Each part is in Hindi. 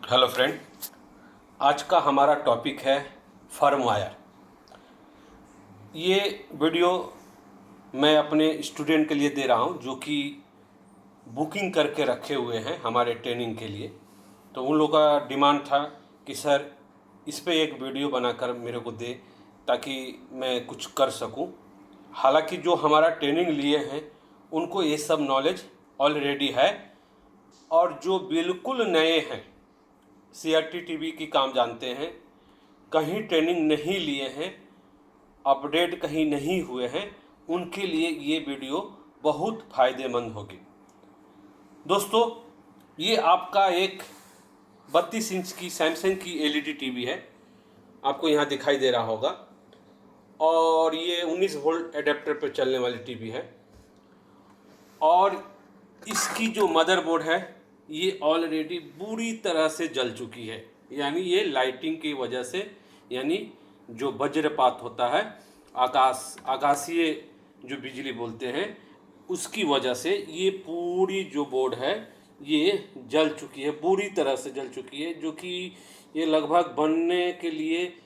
हेलो फ्रेंड, आज का हमारा टॉपिक है फर्मवायर। ये वीडियो मैं अपने स्टूडेंट के लिए दे रहा हूँ जो कि बुकिंग करके रखे हुए हैं हमारे ट्रेनिंग के लिए। तो उन लोगों का डिमांड था कि सर इस पे एक वीडियो बनाकर मेरे को दे ताकि मैं कुछ कर सकूं। हालांकि जो हमारा ट्रेनिंग लिए हैं उनको ये सब नॉलेज ऑलरेडी है, और जो बिल्कुल नए हैं CRT TV की काम जानते हैं, कहीं ट्रेनिंग नहीं लिए हैं, अपडेट कहीं नहीं हुए हैं, उनके लिए ये वीडियो बहुत फ़ायदेमंद होगी। दोस्तों, ये आपका एक 32 इंच की सैमसंग की LED TV है, आपको यहाँ दिखाई दे रहा होगा, और ये 19 वोल्ट एडेप्टर पर चलने वाली टीवी है। और इसकी जो मदरबोर्ड है ये ऑलरेडी बुरी तरह से जल चुकी है, यानी ये लाइटिंग की वजह से, यानी जो वज्रपात होता है, आकाशीय जो बिजली बोलते हैं, उसकी वजह से ये पूरी जो बोर्ड है ये जल चुकी है, बुरी तरह से जल चुकी है, जो कि ये लगभग बनने के लिए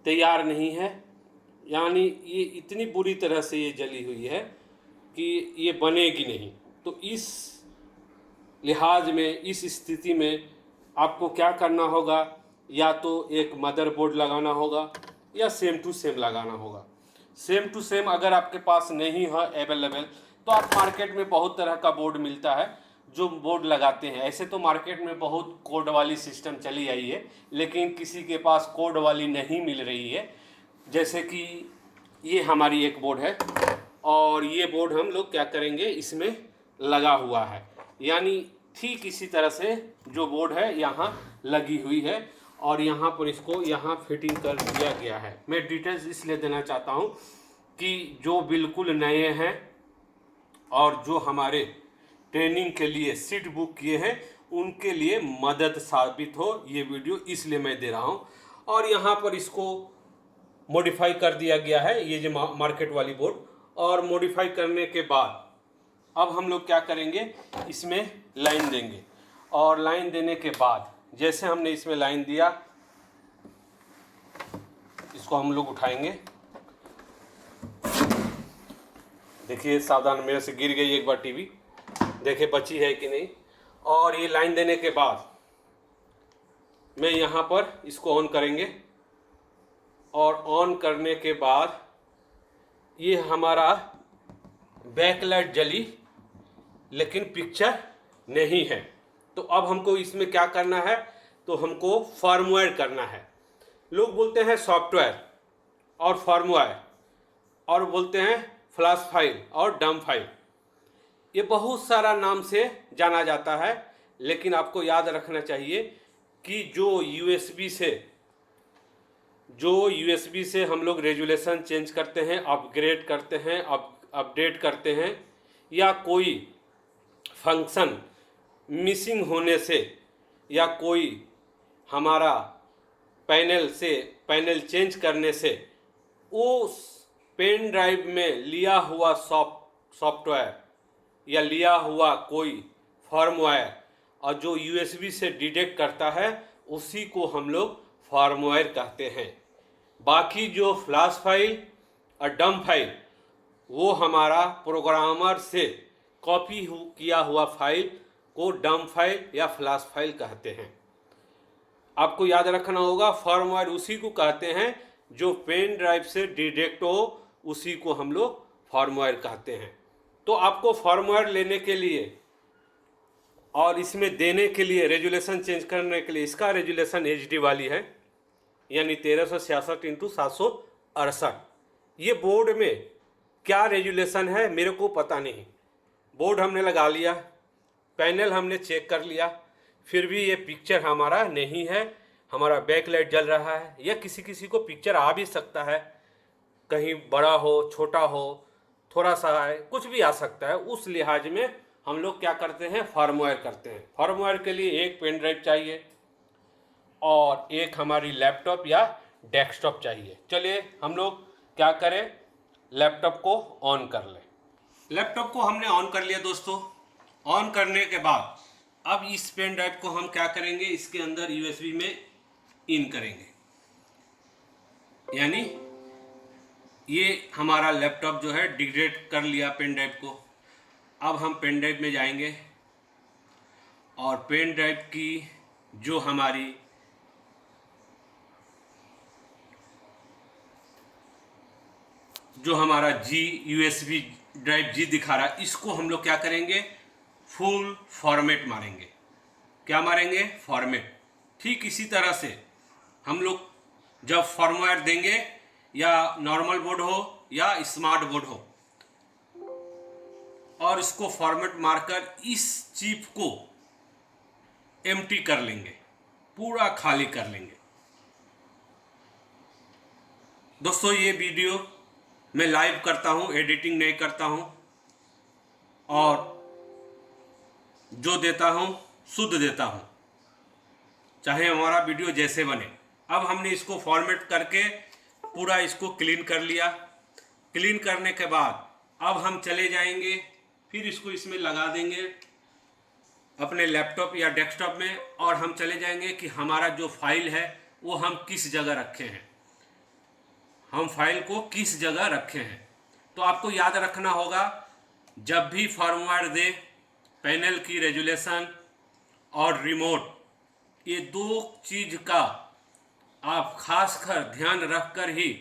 तैयार नहीं है। यानी ये इतनी बुरी तरह से ये जली हुई है कि ये बनेगी नहीं। तो इस लिहाज में, इस स्थिति में आपको क्या करना होगा, या तो एक मदरबोर्ड लगाना होगा या सेम टू सेम लगाना होगा। सेम टू सेम अगर आपके पास नहीं है अवेलेबल, तो आप मार्केट में बहुत तरह का बोर्ड मिलता है जो बोर्ड लगाते हैं। ऐसे तो मार्केट में बहुत कोड वाली सिस्टम चली आई है, लेकिन किसी के पास कोड वाली नहीं मिल रही है। जैसे कि ये हमारी एक बोर्ड है, और ये बोर्ड हम लोग क्या करेंगे, इसमें लगा हुआ है, यानी ठीक इसी तरह से जो बोर्ड है यहाँ लगी हुई है, और यहाँ पर इसको यहाँ फिटिंग कर दिया गया है। मैं डिटेल्स इसलिए देना चाहता हूँ कि जो बिल्कुल नए हैं और जो हमारे ट्रेनिंग के लिए सीट बुक किए हैं उनके लिए मदद साबित हो ये वीडियो, इसलिए मैं दे रहा हूँ। और यहाँ पर इसको मॉडिफाई कर दिया गया है, ये जो मार्केट वाली बोर्ड। और मॉडिफाई करने के बाद अब हम लोग क्या करेंगे, इसमें लाइन देंगे, और लाइन देने के बाद जैसे हमने इसमें लाइन दिया, इसको हम लोग उठाएंगे। देखिए सावधान, मेरे से गिर गई एक बार टीवी, देखिए बची है कि नहीं। और ये लाइन देने के बाद मैं यहाँ पर इसको ऑन करेंगे, और ऑन करने के बाद ये हमारा बैकलाइट जली लेकिन पिक्चर नहीं है। तो अब हमको इसमें क्या करना है, तो हमको फर्मवेयर करना है। लोग बोलते हैं सॉफ्टवेयर और फर्मवेयर, और बोलते हैं फ्लैश फाइल और डम फाइल, ये बहुत सारा नाम से जाना जाता है। लेकिन आपको याद रखना चाहिए कि जो यूएसबी से हम लोग रेजुलेशन चेंज करते हैं, अपग्रेड करते हैं, अपडेट करते हैं, या कोई फंक्शन मिसिंग होने से, या कोई हमारा पैनल चेंज करने से, उस पेन ड्राइव में लिया हुआ सॉफ्टवेयर या लिया हुआ कोई फर्मवेयर और जो यूएसबी से डिटेक्ट करता है, उसी को हम लोग फर्मवेयर कहते हैं। बाकी जो फ्लैश फाइल और डम फाइल, वो हमारा प्रोग्रामर से कॉपी किया हुआ फाइल को डम फाइल या फ्लैश फाइल कहते हैं। आपको याद रखना होगा, फर्मवेयर उसी को कहते हैं जो पेन ड्राइव से डिटेक्ट हो, उसी को हम लोग फर्मवेयर कहते हैं। तो आपको फर्मवेयर लेने के लिए और इसमें देने के लिए, रेजुलेशन चेंज करने के लिए, इसका रेजुलेशन HD वाली है, यानी 1366x768। ये बोर्ड में क्या रेजुलेशन है मेरे को पता नहीं। बोर्ड हमने लगा लिया, पैनल हमने चेक कर लिया, फिर भी ये पिक्चर हमारा नहीं है, हमारा बैकलाइट जल रहा है, या किसी को पिक्चर आ भी सकता है, कहीं बड़ा हो, छोटा हो, थोड़ा सा है, कुछ भी आ सकता है। उस लिहाज में हम लोग क्या करते हैं, फर्मवेयर करते हैं। फर्मवेयर के लिए एक पेन ड्राइव चाहिए और एक हमारी लैपटॉप या डेस्कटॉप चाहिए। चलिए हम लोग क्या करें, लैपटॉप को ऑन कर लें। लैपटॉप को हमने ऑन कर लिया दोस्तों। ऑन करने के बाद अब इस पेन ड्राइव को हम क्या करेंगे, इसके अंदर यूएसबी में इन करेंगे, यानी ये हमारा लैपटॉप जो है डिग्रेड कर लिया पेन ड्राइव को। अब हम पेन ड्राइव में जाएंगे और पेन ड्राइव की जो हमारा यूएसबी ड्राइव जी दिखा रहा है, इसको हम लोग क्या करेंगे, फुल फॉर्मेट मारेंगे। क्या मारेंगे, फॉर्मेट। ठीक इसी तरह से हम लोग जब फर्मवेयर देंगे, या नॉर्मल बोर्ड हो या स्मार्ट बोर्ड हो, और इसको फॉर्मेट मारकर इस चिप को एम्प्टी कर लेंगे, पूरा खाली कर लेंगे। दोस्तों ये वीडियो मैं लाइव करता हूँ, एडिटिंग नहीं करता हूँ, और जो देता हूँ शुद्ध देता हूँ, चाहे हमारा वीडियो जैसे बने। अब हमने इसको फॉर्मेट करके पूरा इसको क्लीन कर लिया। क्लीन करने के बाद अब हम चले जाएंगे, फिर इसको इसमें लगा देंगे अपने लैपटॉप या डेस्कटॉप में, और हम चले जाएंगे कि हमारा जो फाइल है वो हम किस जगह रखे हैं, हम फाइल को किस जगह रखे हैं। तो आपको याद रखना होगा, जब भी फर्मवेयर दे, पैनल की रेजुलेशन और रिमोट, ये दो चीज़ का आप खासकर ध्यान रखकर ही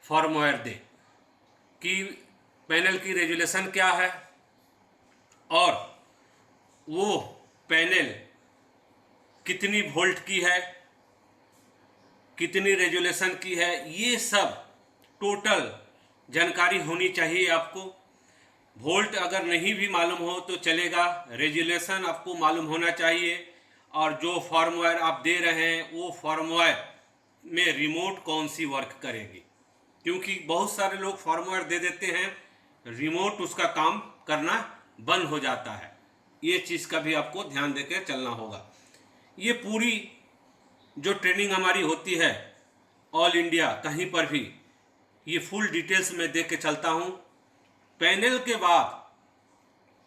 फर्मवेयर दे कि पैनल की रेजुलेशन क्या है और वो पैनल कितनी वोल्ट की है, कितनी रेजुलेशन की है, ये सब टोटल जानकारी होनी चाहिए आपको। वोल्ट अगर नहीं भी मालूम हो तो चलेगा, रेजुलेशन आपको मालूम होना चाहिए, और जो फर्मवेयर आप दे रहे हैं वो फर्मवेयर में रिमोट कौन सी वर्क करेगी, क्योंकि बहुत सारे लोग फर्मवेयर दे देते हैं, रिमोट उसका काम करना बंद हो जाता है। ये चीज़ का भी आपको ध्यान देकर चलना होगा। ये पूरी जो ट्रेनिंग हमारी होती है ऑल इंडिया कहीं पर भी, ये फुल डिटेल्स में दे के चलता हूँ। पैनल के बाद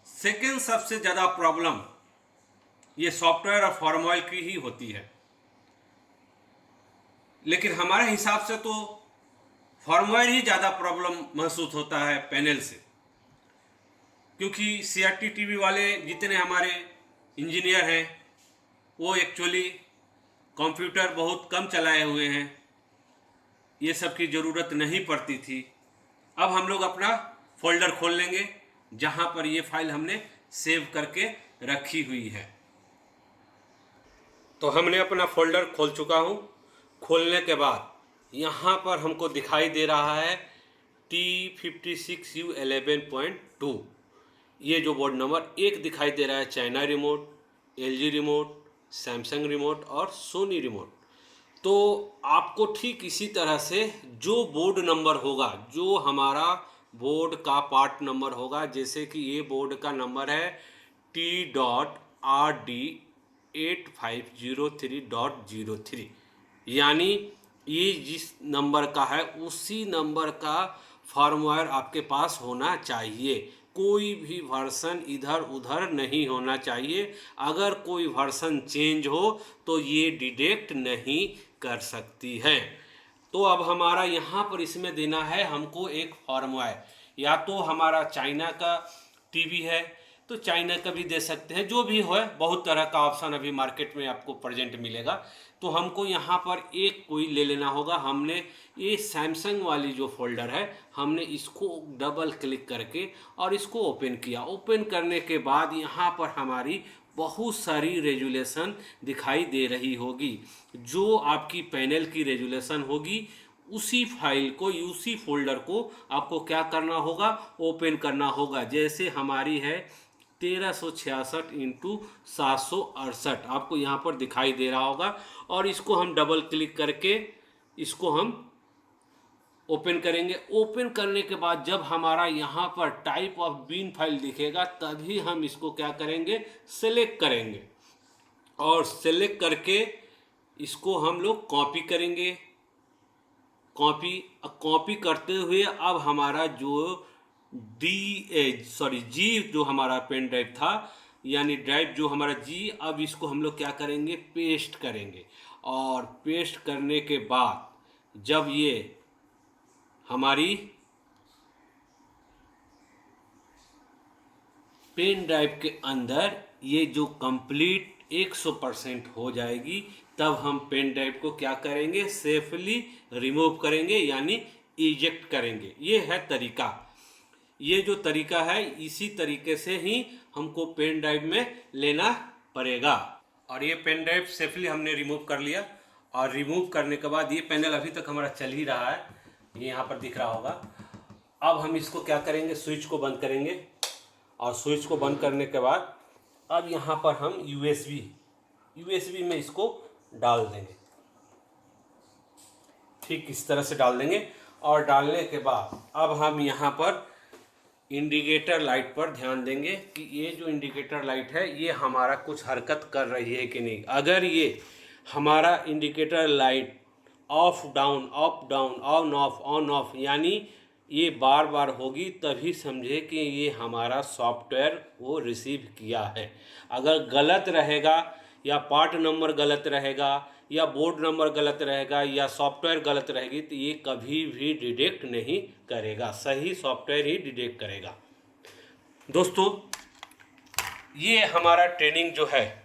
सेकेंड सबसे ज़्यादा प्रॉब्लम ये सॉफ्टवेयर और फर्मवेयर की ही होती है, लेकिन हमारे हिसाब से तो फर्मवेयर ही ज़्यादा प्रॉब्लम महसूस होता है पैनल से, क्योंकि सीआरटी टीवी वाले जितने हमारे इंजीनियर हैं वो एक्चुअली कंप्यूटर बहुत कम चलाए हुए हैं, ये सब की ज़रूरत नहीं पड़ती थी। अब हम लोग अपना फोल्डर खोल लेंगे जहाँ पर ये फाइल हमने सेव करके रखी हुई है। तो हमने अपना फोल्डर खोल चुका हूँ। खोलने के बाद यहाँ पर हमको दिखाई दे रहा है T56U11.2, ये जो बोर्ड नंबर 1 दिखाई दे रहा है, China remote, LG remote, Samsung remote और सोनी रिमोट। तो आपको ठीक इसी तरह से जो बोर्ड नंबर होगा, जो हमारा बोर्ड का पार्ट नंबर होगा, जैसे कि ये बोर्ड का नंबर है T.RD8503.03, यानी ये जिस नंबर का है उसी नंबर का फर्मवेयर आपके पास होना चाहिए। कोई भी वर्सन इधर उधर नहीं होना चाहिए। अगर कोई वर्सन चेंज हो तो ये डिटेक्ट नहीं कर सकती है। तो अब हमारा यहाँ पर इसमें देना है हमको एक फर्मवेयर, या तो हमारा चाइना का टीवी है तो चाइना का भी दे सकते हैं, जो भी हो, बहुत तरह का ऑप्शन अभी मार्केट में आपको प्रेजेंट मिलेगा। तो हमको यहाँ पर एक कोई ले लेना होगा। हमने ये सैमसंग वाली जो फोल्डर है, हमने इसको डबल क्लिक करके और इसको ओपन किया। ओपन करने के बाद यहाँ पर हमारी बहुत सारी रेजुलेशन दिखाई दे रही होगी। जो आपकी पैनल की रेजुलेशन होगी उसी फाइल को, उसी फोल्डर को आपको क्या करना होगा, ओपन करना होगा। जैसे हमारी है 1366x768, आपको यहाँ पर दिखाई दे रहा होगा, और इसको हम डबल क्लिक करके इसको हम ओपन करेंगे। ओपन करने के बाद जब हमारा यहाँ पर टाइप ऑफ बिन फाइल दिखेगा, तभी हम इसको क्या करेंगे, सेलेक्ट करेंगे, और सेलेक्ट करके इसको हम लोग कॉपी करेंगे। कॉपी करते हुए अब हमारा जो जी जो हमारा पेन ड्राइव था, यानी ड्राइव जो हमारा जी, अब इसको हम लोग क्या करेंगे, पेस्ट करेंगे। और पेस्ट करने के बाद जब ये हमारी पेन ड्राइव के अंदर ये जो कंप्लीट 100% हो जाएगी, तब हम पेन ड्राइव को क्या करेंगे, सेफली रिमूव करेंगे यानी इजेक्ट करेंगे। ये है तरीका। ये जो तरीका है, इसी तरीके से ही हमको पेन ड्राइव में लेना पड़ेगा। और ये पेन ड्राइव सेफली हमने रिमूव कर लिया। और रिमूव करने के बाद ये पैनल अभी तक हमारा चल ही रहा है, ये यहाँ पर दिख रहा होगा। अब हम इसको क्या करेंगे, स्विच को बंद करेंगे। और स्विच को बंद करने के बाद अब यहाँ पर हम यूएसबी में इसको डाल देंगे। ठीक इस तरह से डाल देंगे। और डालने के बाद अब हम यहाँ पर इंडिकेटर लाइट पर ध्यान देंगे कि ये जो इंडिकेटर लाइट है ये हमारा कुछ हरकत कर रही है कि नहीं। अगर ये हमारा indicator light of down on off यानी ये बार बार होगी, तभी समझे कि ये हमारा सॉफ्टवेयर वो रिसीव किया है। अगर गलत रहेगा या पार्ट नंबर गलत रहेगा या बोर्ड नंबर गलत रहेगा या सॉफ्टवेयर गलत रहेगी, तो ये कभी भी डिटेक्ट नहीं करेगा, सही सॉफ्टवेयर ही डिटेक्ट करेगा। दोस्तों, ये हमारा ट्रेनिंग जो है,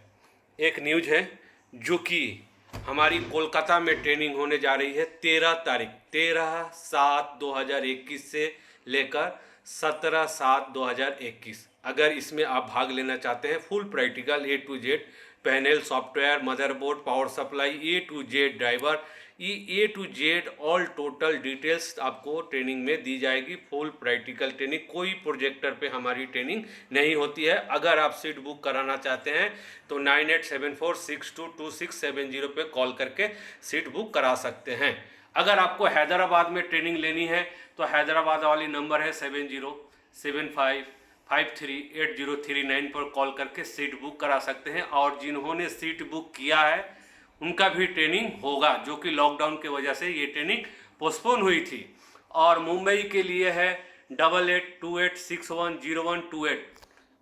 एक न्यूज़ है जो कि हमारी कोलकाता में ट्रेनिंग होने जा रही है 13/7/2021 से लेकर 17/7/2021। अगर इसमें आप भाग लेना चाहते हैं, full practical A to Z, panel, software, motherboard, power supply, A to Z driver, ये A to Z all total details आपको ट्रेनिंग में दी जाएगी। फुल प्रैक्टिकल ट्रेनिंग, कोई प्रोजेक्टर पे हमारी ट्रेनिंग नहीं होती है। अगर आप सीट बुक कराना चाहते हैं तो 9874622670 पे कॉल करके सीट बुक करा सकते हैं। अगर आपको हैदराबाद में ट्रेनिंग लेनी है तो हैदराबाद वाली नंबर है 7075538039 पर कॉल करके सीट बुक करा सकते हैं। और जिन्होंने सीट बुक किया है उनका भी ट्रेनिंग होगा, जो कि लॉकडाउन की वजह से ये ट्रेनिंग पोस्टपोन हुई थी। और मुंबई के लिए है 8828610128।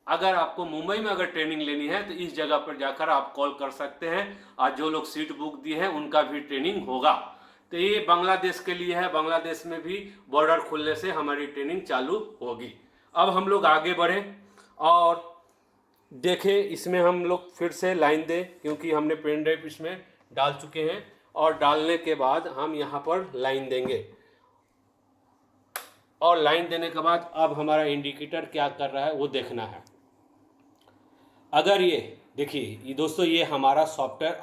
अगर आपको मुंबई में अगर ट्रेनिंग लेनी है तो इस जगह पर जाकर आप कॉल कर सकते हैं। आज जो लोग सीट बुक दिए हैं उनका भी ट्रेनिंग होगा। तो ये बांग्लादेश के लिए है, बांग्लादेश में भी बॉर्डर खुलने से हमारी ट्रेनिंग चालू होगी। अब हम लोग आगे बढ़ें और देखें, इसमें हम लोग फिर से लाइन दें, क्योंकि हमने पेन ड्राइव इसमें डाल चुके हैं। और डालने के बाद हम यहाँ पर लाइन देंगे। और लाइन देने के बाद अब हमारा इंडिकेटर क्या कर रहा है वो देखना है। अगर ये देखिए, ये दोस्तों, ये हमारा software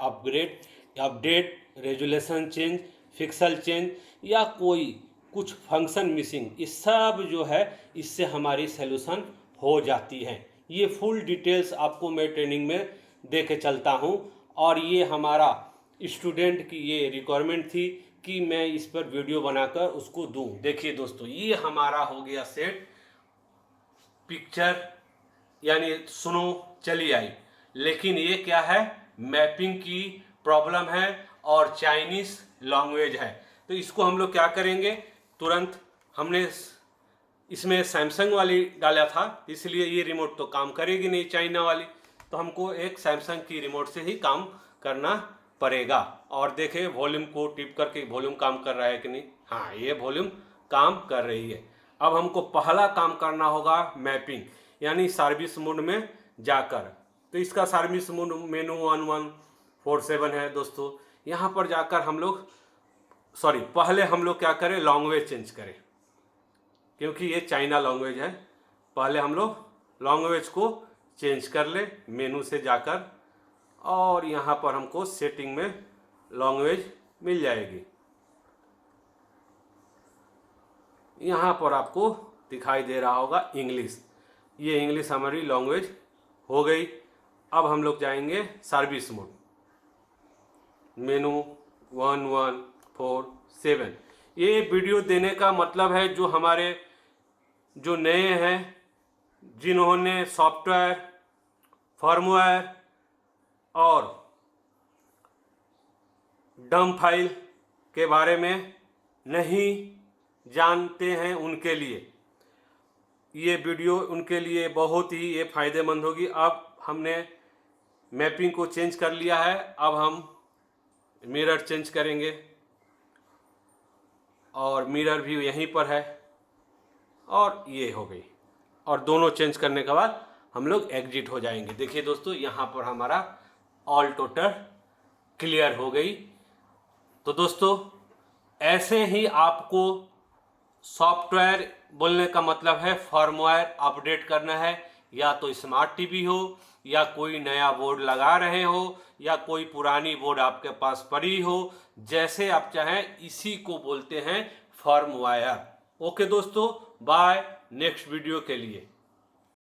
update, resolution change, pixel change या कोई कुछ फंक्शन मिसिंग, ये सब जो है इससे हमारी सॉल्यूशन हो जाती है। ये फुल डिटेल्स आपको मैं ट्रेनिंग में दे के चलता हूँ। और ये हमारा स्टूडेंट की ये रिक्वायरमेंट थी कि मैं इस पर वीडियो बनाकर उसको दूं। देखिए दोस्तों, ये हमारा हो गया सेट। पिक्चर यानी सुनो चली आई, लेकिन ये क्या है, मैपिंग की प्रॉब्लम है और चाइनीज़ लैंग्वेज है। तो इसको हम लोग क्या करेंगे, तुरंत हमने इसमें सैमसंग वाली डाला था, इसलिए ये रिमोट तो काम करेगी नहीं चाइना वाली, तो हमको एक सैमसंग की रिमोट से ही काम करना पड़ेगा। और देखें वॉल्यूम को टिप करके वॉल्यूम काम कर रहा है कि नहीं। हाँ, ये वॉल्यूम काम कर रही है। अब हमको पहला काम करना होगा मैपिंग, यानी सर्विस मोड में जाकर। तो इसका सर्विस मोड मेनू 1147 है दोस्तों। यहाँ पर जाकर हम लोग पहले हम लोग क्या करें, लैंग्वेज चेंज करें, क्योंकि ये चाइना लैंग्वेज है। पहले हम लोग लैंग्वेज को चेंज कर ले मेनू से जाकर। और यहाँ पर हमको सेटिंग में लैंग्वेज मिल जाएगी। यहाँ पर आपको दिखाई दे रहा होगा इंग्लिश। ये इंग्लिश हमारी लैंग्वेज हो गई। अब हम लोग जाएंगे सर्विस मोड, मेनू 1147। ये वीडियो देने का मतलब है जो हमारे जो नए हैं, जिन्होंने सॉफ्टवेयर, फर्मवेयर और डम फाइल के बारे में नहीं जानते हैं, उनके लिए ये वीडियो उनके लिए बहुत ही ये फ़ायदेमंद होगी। अब हमने मैपिंग को चेंज कर लिया है। अब हम मिरर चेंज करेंगे और मिरर भी यहीं पर है और ये हो गई। और दोनों चेंज करने के बाद हम लोग एग्जिट हो जाएंगे। देखिए दोस्तों, यहाँ पर हमारा ऑल टोटल क्लियर हो गई। तो दोस्तों, ऐसे ही आपको सॉफ्टवेयर बोलने का मतलब है फर्मवेयर अपडेट करना है, या तो स्मार्ट टीवी हो, या कोई नया बोर्ड लगा रहे हो, या कोई पुरानी बोर्ड आपके पास पड़ी हो, जैसे आप चाहें, इसी को बोलते हैं फर्मवेयर। ओके दोस्तों, बाय, नेक्स्ट वीडियो के लिए।